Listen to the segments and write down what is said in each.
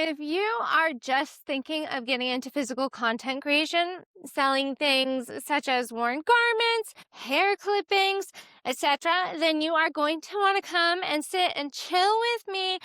If you are just thinking of getting into physical content creation, selling things such as worn garments, hair clippings, etc., then you are going to want to come and sit and chill with me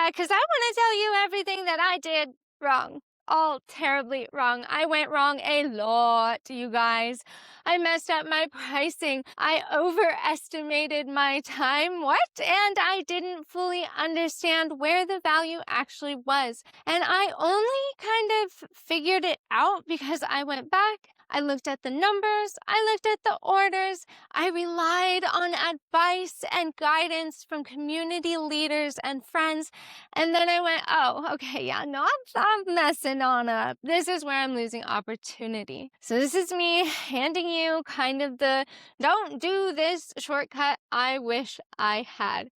because I want to tell you everything that I did wrong. All terribly wrong. I went wrong a lot, you guys. I messed up my pricing. I overestimated my time. What? And I didn't fully understand where the value actually was. And I only kind of figured it out because I went back. I looked at the numbers. I looked at the orders. I relied on advice and guidance from community leaders and friends. And then I went, oh, okay, yeah, no, I'm messing on up. This is where I'm losing opportunity. So this is me handing you kind of the don't do this shortcut I wish I had.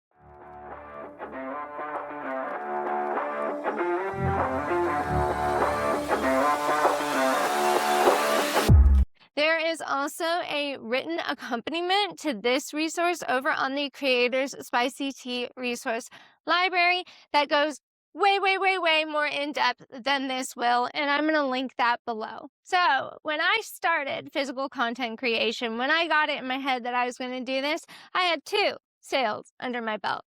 There is also a written accompaniment to this resource over on the Creators Spicy Tea resource library that goes way more in depth than this will, and I'm going to link that below. So when I started physical content creation, when I got it in my head that I was going to do this, I had 2 sales under my belt.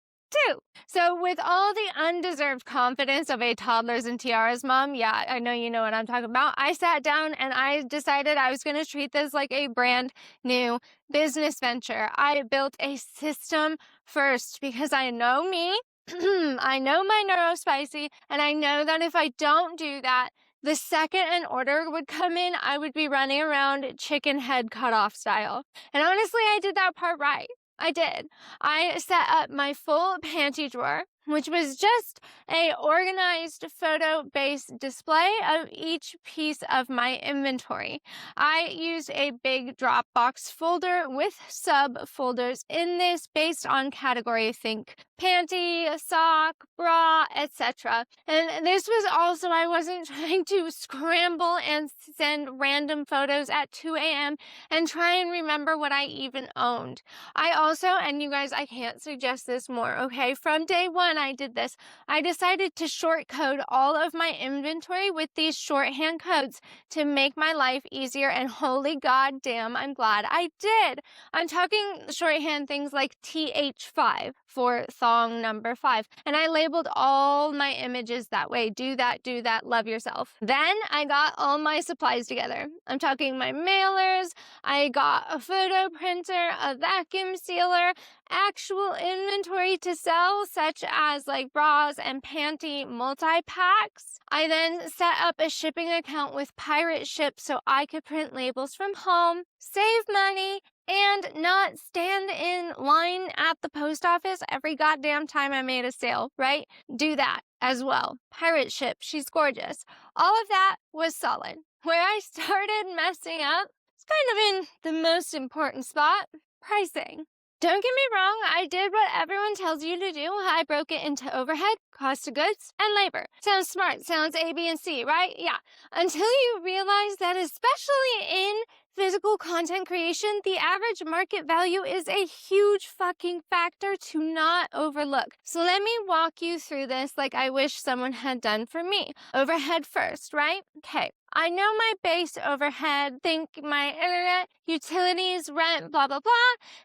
2. So with all the undeserved confidence of a toddlers and tiaras mom, yeah, I know you know what I'm talking about. I sat down and I decided I was going to treat this like a brand new business venture. I built a system first because I know me, I know my neurospicy, and I know that if I don't do that, the second an order would come in, I would be running around chicken head cut off style. And honestly, I did that part right. I did. I set up my full panty drawer, which was just a organized photo-based display of each piece of my inventory. I used a big Dropbox folder with subfolders in this based on category. Think panty, sock, bra, etc. And this was also, I wasn't trying to scramble and send random photos at 2 a.m. and try and remember what I even owned. I also, and you guys, I can't suggest this more, okay? From day one, I did this. I decided to short code all of my inventory with these shorthand codes to make my life easier, and holy goddamn, I'm glad I did. I'm talking shorthand things like TH5 for thong number 5, and I labeled all my images that way. Do that, love yourself. Then I got all my supplies together. I'm talking my mailers, I got a photo printer, a vacuum sealer, actual inventory to sell, such as like bras and panty multi-packs. I then set up a shipping account with Pirate Ship so I could print labels from home, save money, and not stand in line at the post office every goddamn time I made a sale, right? Do that as well. Pirate Ship, she's gorgeous. All of that was solid. Where I started messing up, it's kind of in the most important spot, pricing. Don't get me wrong, I did what everyone tells you to do. I broke it into overhead, cost of goods, and labor. Sounds smart, sounds A, B, and C, right? Yeah. Until you realize that especially in physical content creation, the average market value is a huge fucking factor to not overlook. So let me walk you through this like I wish someone had done for me. Overhead first, right? Okay. I know my base overhead, think my internet, utilities, rent, blah, blah, blah.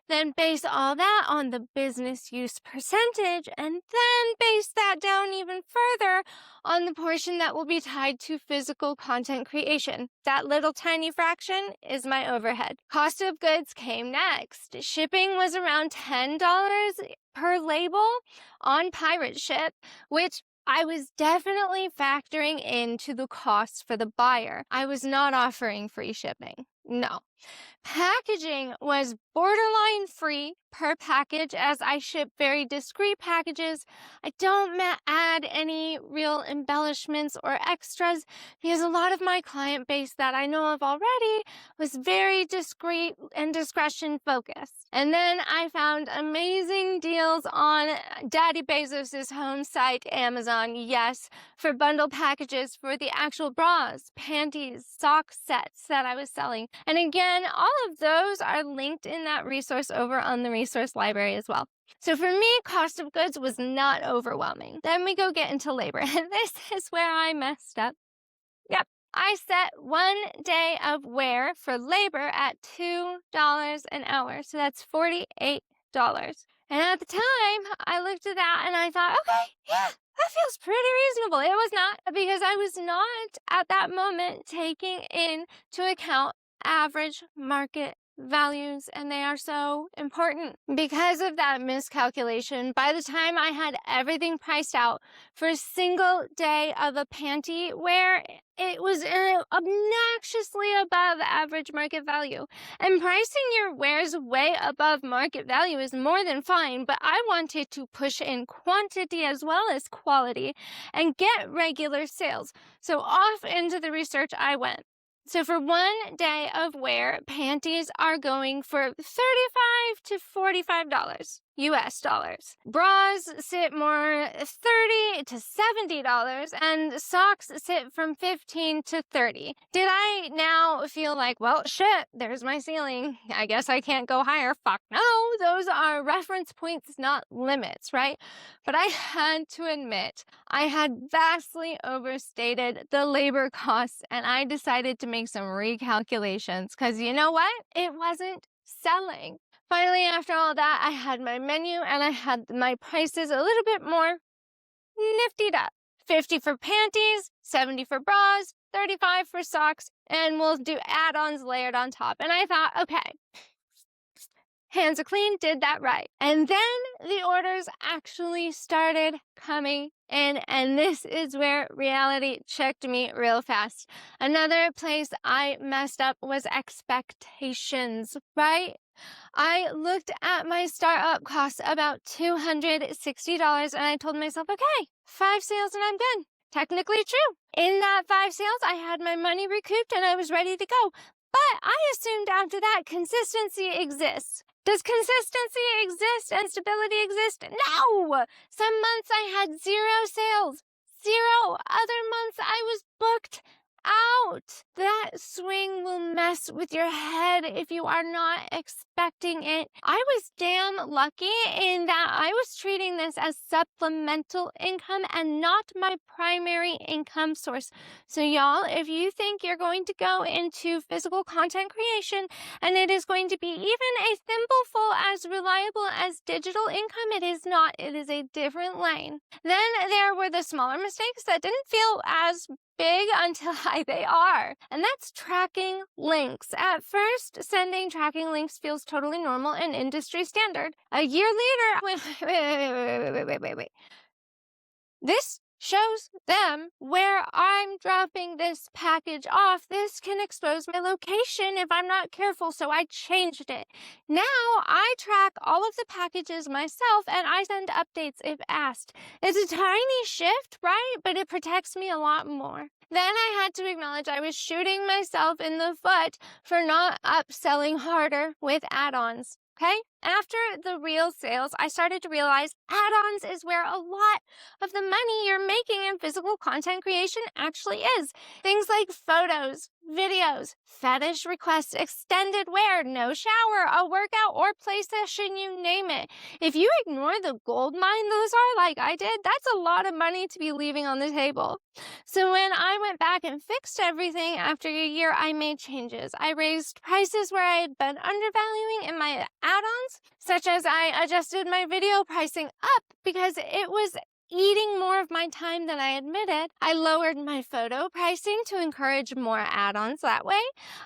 Then base all that on the business use percentage, and then base that down even further on the portion that will be tied to physical content creation. That little tiny fraction is my overhead. Cost of goods came next. Shipping was around $10 per label on Pirate Ship, which I was definitely factoring into the cost for the buyer. I was not offering free shipping. No. Packaging was borderline free per package as I ship very discreet packages. I don't add any real embellishments or extras because a lot of my client base that I know of already was very discreet and discretion focused. And then I found amazing deals on Daddy Bezos's home site, Amazon, yes, for bundle packages for the actual bras, panties, sock sets that I was selling. And again, all of those are linked in that resource over on the resource library as well. So for me, cost of goods was not overwhelming. Then we go get into labor, and this is where I messed up. Yep. I set 1 day of wear for labor at $2 an hour. So that's $48. And at the time, I looked at that and I thought, okay, yeah, that feels pretty reasonable. It was not, because I was not at that moment taking into account average market values, and they are so important. Because of that miscalculation, by the time I had everything priced out for a single day of a panty wear, it was obnoxiously above average market value. And pricing your wares way above market value is more than fine, but I wanted to push in quantity as well as quality and get regular sales. So off into the research I went. So for 1 day of wear, panties are going for $35 to $45 US dollars. Bras sit more $30 to $70, and socks sit from $15 to $30. Did I now feel like, well, shit, there's my ceiling, I guess I can't go higher? Fuck no, those are reference points, not limits, right? But I had to admit, I had vastly overstated the labor costs, and I decided to make some recalculations, because you know what? It wasn't selling. Finally, after all that, I had my menu and I had my prices a little bit more niftied up. 50 for panties, 70 for bras, 35 for socks, and we'll do add-ons layered on top. And I thought, okay, hands are clean, did that right. And then the orders actually started coming in, and this is where reality checked me real fast. Another place I messed up was expectations, right? I looked at my startup costs about $260, and I told myself, okay, 5 sales and I'm done. Technically true. In that 5 sales, I had my money recouped and I was ready to go. But I assumed after that consistency exists. Does consistency exist and stability exist? No! Some months I had 0 sales. 0. Other months I was booked out. That swing will mess with your head if you are not expecting it. I was damn lucky in that I was treating this as supplemental income and not my primary income source. So y'all, if you think you're going to go into physical content creation and it is going to be even a thimbleful as reliable as digital income, it is not. It is a different lane. Then there were the smaller mistakes that didn't feel as big until they are. And that's tracking links. At first, sending tracking links feels totally normal and industry standard. A year later, wait. This shows them where I'm dropping this package off. This can expose my location if I'm not careful, so I changed it. Now I track all of the packages myself and I send updates if asked. It's a tiny shift, right? But it protects me a lot more. Then I had to acknowledge I was shooting myself in the foot for not upselling harder with add-ons. Okay? After the real sales, I started to realize add-ons is where a lot of the money you're making in physical content creation actually is. Things like photos, videos, fetish requests, extended wear, no shower, a workout or play session, you name it. If you ignore the gold mine those are, like I did, that's a lot of money to be leaving on the table. So when I went back and fixed everything after a year, I made changes. I raised prices where I had been undervaluing in my add-ons, such as I adjusted my video pricing up because it was eating more of my time than I admitted. I lowered my photo pricing to encourage more add-ons that way.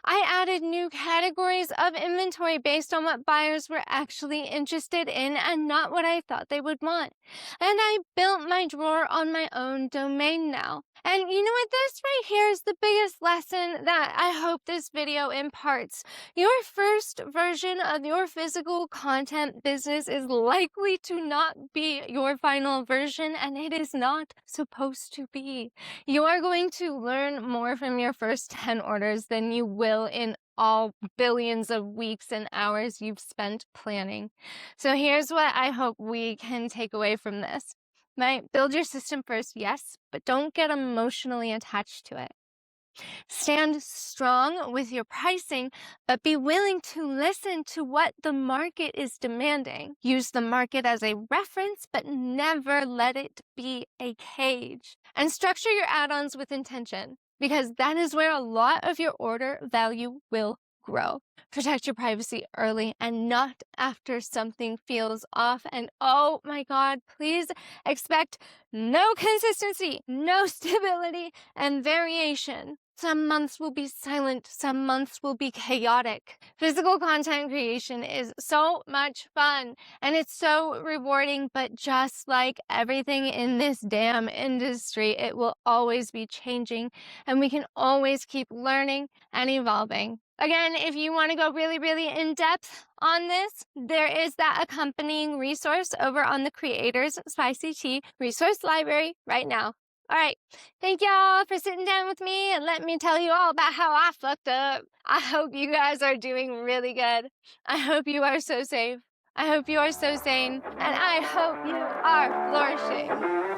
I added new categories of inventory based on what buyers were actually interested in and not what I thought they would want. And I built my drawer on my own domain now. And you know what? This right here is the biggest lesson that I hope this video imparts. Your first version of your physical content business is likely to not be your final version, and it is not supposed to be. You are going to learn more from your first 10 orders than you will in all billions of weeks and hours you've spent planning. So here's what I hope we can take away from this. Right? Build your system first, yes, but don't get emotionally attached to it. Stand strong with your pricing, but be willing to listen to what the market is demanding. Use the market as a reference, but never let it be a cage. And structure your add-ons with intention, because that is where a lot of your order value will grow. Protect your privacy early and not after something feels off. And oh my God, please expect no consistency, no stability, and variation. Some months will be silent, some months will be chaotic. Physical content creation is so much fun and it's so rewarding, but just like everything in this damn industry, it will always be changing and we can always keep learning and evolving. Again, if you want to go really, really in depth on this, there is that accompanying resource over on the Creators Spicy Tea resource library right now. All right. Thank y'all for sitting down with me and let me tell you all about how I fucked up. I hope you guys are doing really good. I hope you are so safe. I hope you are so sane. And I hope you are flourishing.